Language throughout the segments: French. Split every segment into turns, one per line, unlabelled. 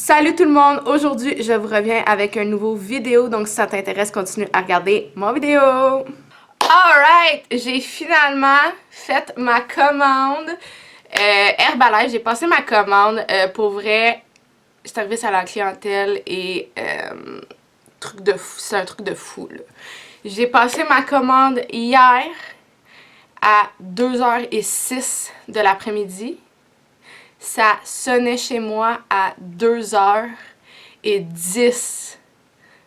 Salut tout le monde! Aujourd'hui, je vous reviens avec un nouveau vidéo, donc si ça t'intéresse, continue à regarder mon vidéo! Alright! J'ai finalement fait ma commande Herbalife. J'ai passé ma commande. Pour vrai, service à la clientèle et truc de fou. C'est un truc de fou, là. J'ai passé ma commande hier à 2h06 de l'après-midi. Ça sonnait chez moi à 2h10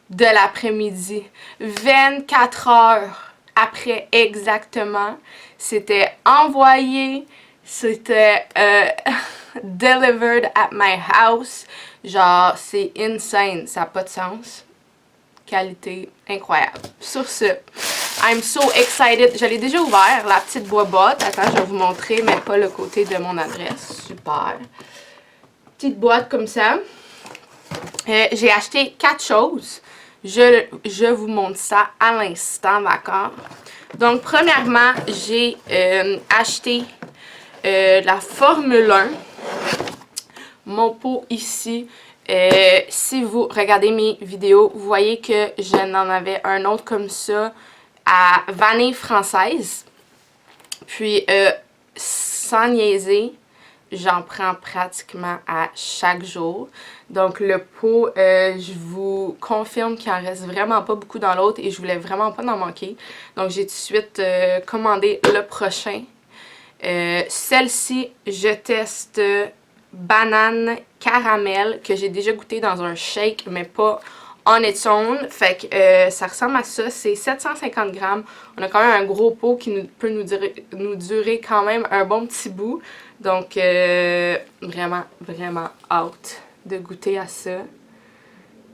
de l'après-midi. 24 heures après exactement. C'était envoyé. C'était delivered at my house. Genre, c'est insane. Ça n'a pas de sens. Qualité incroyable. Sur ce, I'm so excited. Je l'ai déjà ouvert, la petite boîte. Attends, je vais vous montrer, mais pas le côté de mon adresse. Super. Petite boîte comme ça. J'ai acheté 4 choses. Je vous montre ça à l'instant, d'accord? Donc, premièrement, j'ai acheté la Formule 1. Mon pot ici. Si vous regardez mes vidéos, vous voyez que je n'en avais un autre comme ça à vanille française. Puis, sans niaiser, j'en prends pratiquement à chaque jour. Donc, le pot, je vous confirme qu'il en reste vraiment pas beaucoup dans l'autre et je voulais vraiment pas en manquer. Donc, j'ai tout de suite commandé le prochain. Celle-ci, je teste banane caramel que j'ai déjà goûté dans un shake, mais pas on its own. Fait que ça ressemble à ça. C'est 750 grammes. On a quand même un gros pot qui peut nous durer quand même un bon petit bout. Donc, vraiment, vraiment hâte de goûter à ça.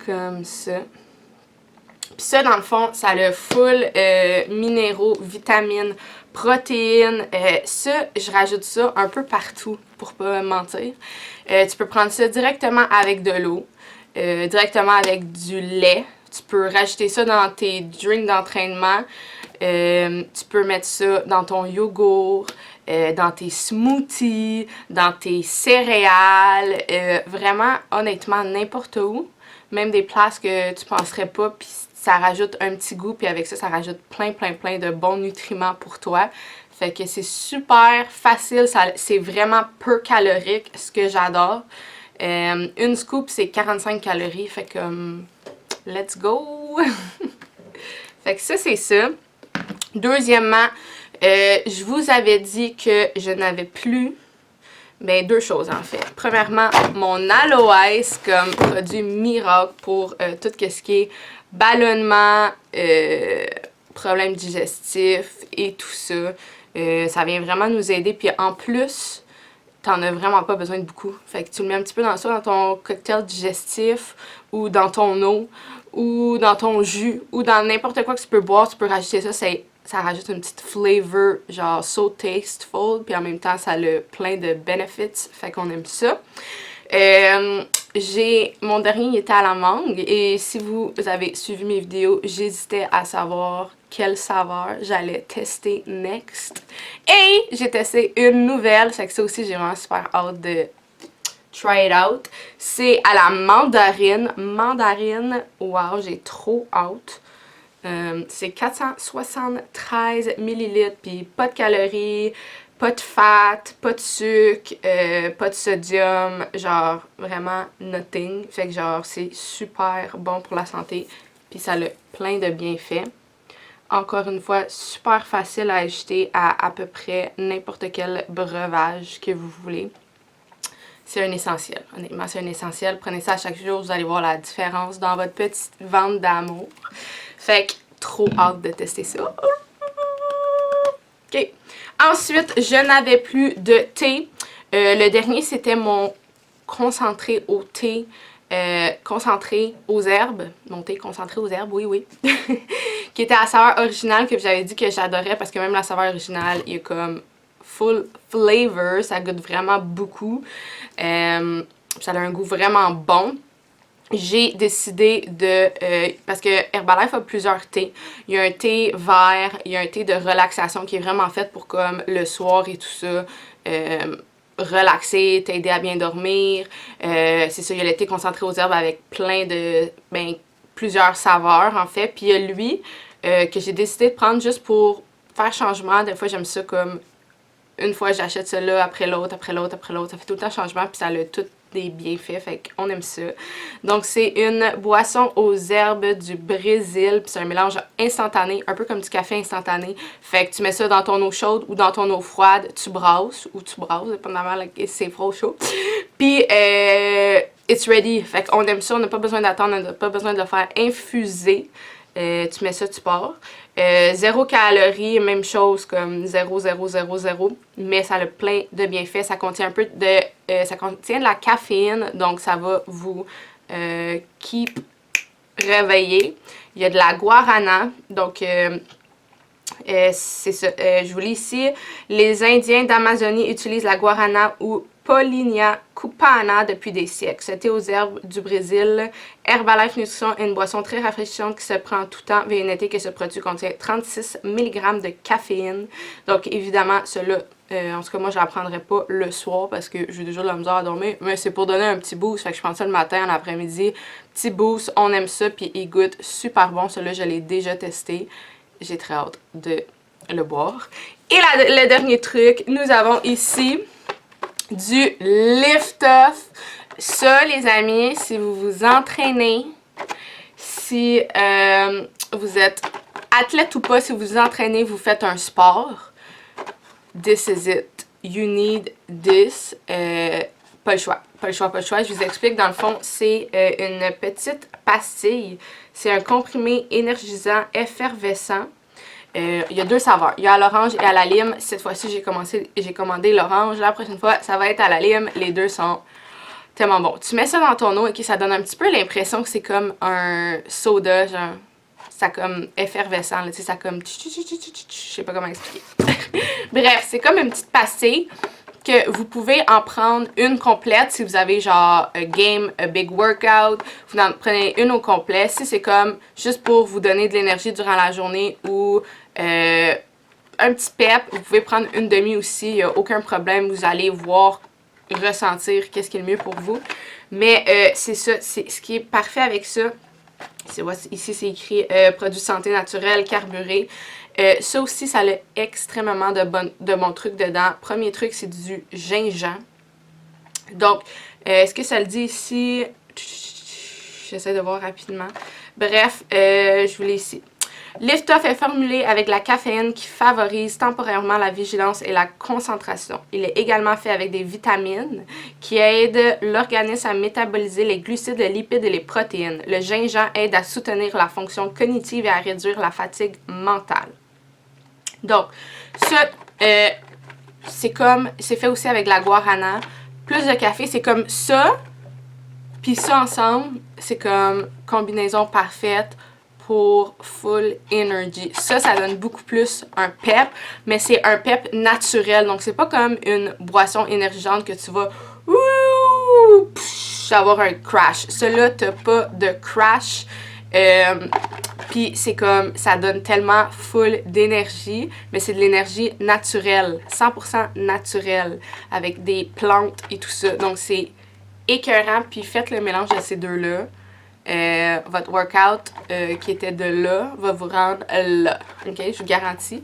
Comme ça. Puis ça, dans le fond, ça a le full minéraux, vitamines, protéines. Ça, je rajoute ça un peu partout, pour pas mentir. Tu peux prendre ça directement avec de l'eau, directement avec du lait. Tu peux rajouter ça dans tes drinks d'entraînement. Tu peux mettre ça dans ton yogourt, dans tes smoothies, dans tes céréales. Vraiment, honnêtement, n'importe où. Même des places que tu penserais pas, puis ça rajoute un petit goût, puis avec ça, ça rajoute plein de bons nutriments pour toi. Fait que c'est super facile, c'est vraiment peu calorique, ce que j'adore. Une scoop, c'est 45 calories, fait que let's go! Fait que ça, c'est ça. Deuxièmement, je vous avais dit que je n'avais plus... Ben, deux choses en fait. Premièrement, mon aloès comme produit miracle pour tout ce qui est ballonnement, problèmes digestifs et tout ça. Ça vient vraiment nous aider. Puis en plus, t'en as vraiment pas besoin de beaucoup. Fait que tu le mets un petit peu dans ça, dans ton cocktail digestif ou dans ton eau ou dans ton jus ou dans n'importe quoi que tu peux boire, tu peux rajouter ça. Ça rajoute une petite flavor, genre so tasteful, puis en même temps, ça a plein de benefits, fait qu'on aime ça. Mon dernier, il était à la mangue, et si vous avez suivi mes vidéos, j'hésitais à savoir quelle saveur j'allais tester next. Et j'ai testé une nouvelle, fait que ça aussi, j'ai vraiment super hâte de try it out. C'est à la mandarine. Mandarine, wow, j'ai trop hâte. C'est 473 ml, puis pas de calories, pas de fat, pas de sucre, pas de sodium, genre vraiment nothing. Fait que genre c'est super bon pour la santé, puis ça a plein de bienfaits. Encore une fois, super facile à acheter à peu près n'importe quel breuvage que vous voulez. C'est un essentiel. Honnêtement, c'est un essentiel. Prenez ça à chaque jour, vous allez voir la différence dans votre petite vente d'amour. Fait que, trop hâte de tester ça. OK. Ensuite, je n'avais plus de thé. Le dernier, c'était mon concentré au thé, concentré aux herbes. Mon thé concentré aux herbes, oui. Qui était à saveur originale, que j'avais dit que j'adorais parce que même la saveur originale, il y a comme full flavor. Ça goûte vraiment beaucoup. Ça a un goût vraiment bon. J'ai décidé de... parce que Herbalife a plusieurs thés. Il y a un thé vert, il y a un thé de relaxation qui est vraiment fait pour comme le soir et tout ça. relaxer, t'aider à bien dormir. C'est ça, il y a le thé concentré aux herbes avec plein de, plusieurs saveurs en fait. Puis il y a lui que j'ai décidé de prendre juste pour faire changement. Des fois j'aime ça comme une fois j'achète cela après l'autre, après l'autre, après l'autre. Ça fait tout le temps changement puis ça a tout des bienfaits, fait qu'on aime ça. Donc c'est une boisson aux herbes du Brésil, puis c'est un mélange instantané, un peu comme du café instantané. Fait que tu mets ça dans ton eau chaude ou dans ton eau froide, tu brasses, dépendamment c'est froid ou chaud. Puis it's ready, fait qu'on aime ça, on n'a pas besoin d'attendre, on n'a pas besoin de le faire infuser. Tu mets ça, tu pars. 0 calories, même chose comme 0, 0, 0, 0, mais ça a plein de bienfaits. Ça contient un peu de ça contient de la caféine, donc ça va vous keep réveillé. Il y a de la guarana, donc c'est ça. Je vous lis ici. Les Indiens d'Amazonie utilisent la guarana ou Paullinia cupana depuis des siècles. Ce thé aux herbes du Brésil. Herbalife Nutrition est une boisson très rafraîchissante qui se prend tout temps. Veuillez noter que ce produit contient 36 mg de caféine. Donc évidemment, cela, en tout cas moi je ne la prendrai pas le soir parce que j'ai déjà de la misère à dormir. Mais c'est pour donner un petit boost. Fait que je prends ça le matin, en après-midi. Petit boost, on aime ça. Puis il goûte super bon. Celui-là, je l'ai déjà testé. J'ai très hâte de le boire. Et le dernier truc, nous avons ici du Lift Off. Ça, les amis, si vous vous entraînez, si vous êtes athlète ou pas, si vous vous entraînez, vous faites un sport, this is it. You need this. Pas le choix. Pas le choix, pas le choix. Je vous explique. Dans le fond, c'est une petite pastille. C'est un comprimé énergisant effervescent. Il y a 2 saveurs. Il y a à l'orange et à la lime. Cette fois-ci, j'ai commandé l'orange. La prochaine fois, ça va être à la lime. Les deux sont tellement bons. Tu mets ça dans ton eau et ça donne un petit peu l'impression que c'est comme un soda, genre, ça comme effervescent, là, tu sais, ça comme, je sais pas comment expliquer. Bref, c'est comme une petite pastille que vous pouvez en prendre une complète si vous avez genre a big workout, vous en prenez une au complet. Si c'est comme juste pour vous donner de l'énergie durant la journée ou un petit pep, vous pouvez prendre une demi aussi, il n'y a aucun problème, vous allez voir, ressentir qu'est-ce qui est le mieux pour vous. Mais c'est ça, ce qui est parfait avec ça, ici c'est écrit produits santé naturels, carburés. Ça aussi, ça a extrêmement de bons trucs dedans. Premier truc, c'est du gingembre. Donc, est-ce que ça le dit ici? J'essaie de voir rapidement. Bref, je vous l'ai ici. Lift Off est formulé avec la caféine qui favorise temporairement la vigilance et la concentration. Il est également fait avec des vitamines qui aident l'organisme à métaboliser les glucides, les lipides et les protéines. Le gingembre aide à soutenir la fonction cognitive et à réduire la fatigue mentale. Donc, ça, c'est fait aussi avec la guarana. Plus de café, c'est comme ça, puis ça ensemble, c'est comme combinaison parfaite pour full energy. Ça donne beaucoup plus un pep, mais c'est un pep naturel. Donc, c'est pas comme une boisson énergisante que tu vas avoir un crash. Celui-là, t'as pas de crash. Puis c'est comme, ça donne tellement full d'énergie, mais c'est de l'énergie naturelle, 100% naturelle, avec des plantes et tout ça. Donc c'est écœurant, puis faites le mélange de ces deux-là. Votre workout qui était de là va vous rendre là, ok, je vous garantis.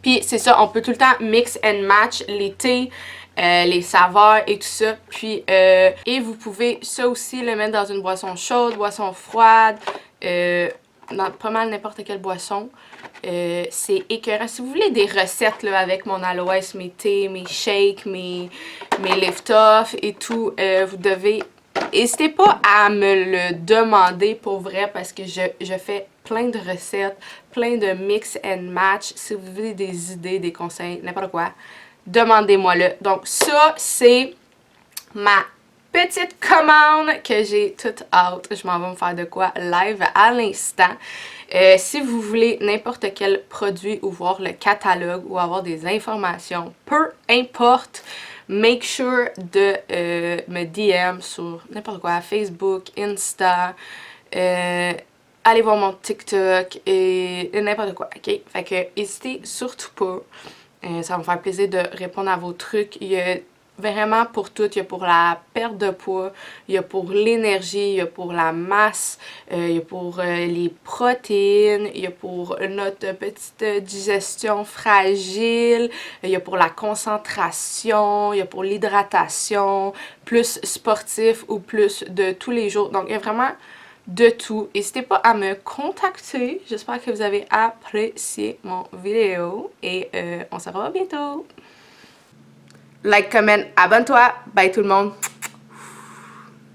Puis c'est ça, on peut tout le temps mix and match les thés, les saveurs et tout ça. Puis, et vous pouvez ça aussi le mettre dans une boisson chaude, boisson froide, dans pas mal n'importe quelle boisson. C'est écœurant. Si vous voulez des recettes là, avec mon aloès, mes thés, mes shakes, mes lift-off et tout, vous devez... N'hésitez pas à me le demander pour vrai parce que je fais plein de recettes, plein de mix and match. Si vous voulez des idées, des conseils, n'importe quoi, demandez-moi-le. Donc ça, c'est ma petite commande que j'ai toute hâte. Je m'en vais me faire de quoi live à l'instant. Si vous voulez n'importe quel produit ou voir le catalogue ou avoir des informations, peu importe, make sure de me DM sur n'importe quoi, Facebook, Insta, allez voir mon TikTok et n'importe quoi, ok? Fait que n'hésitez surtout pas. Ça va me faire plaisir de répondre à vos trucs. Il y a vraiment pour tout. Il y a pour la perte de poids, il y a pour l'énergie, il y a pour la masse, il y a pour les protéines, il y a pour notre petite digestion fragile, il y a pour la concentration, il y a pour l'hydratation, plus sportif ou plus de tous les jours. Donc, il y a vraiment de tout. N'hésitez pas à me contacter. J'espère que vous avez apprécié mon vidéo et on se revoit bientôt. Like, comment, abonne-toi. Bye tout le monde.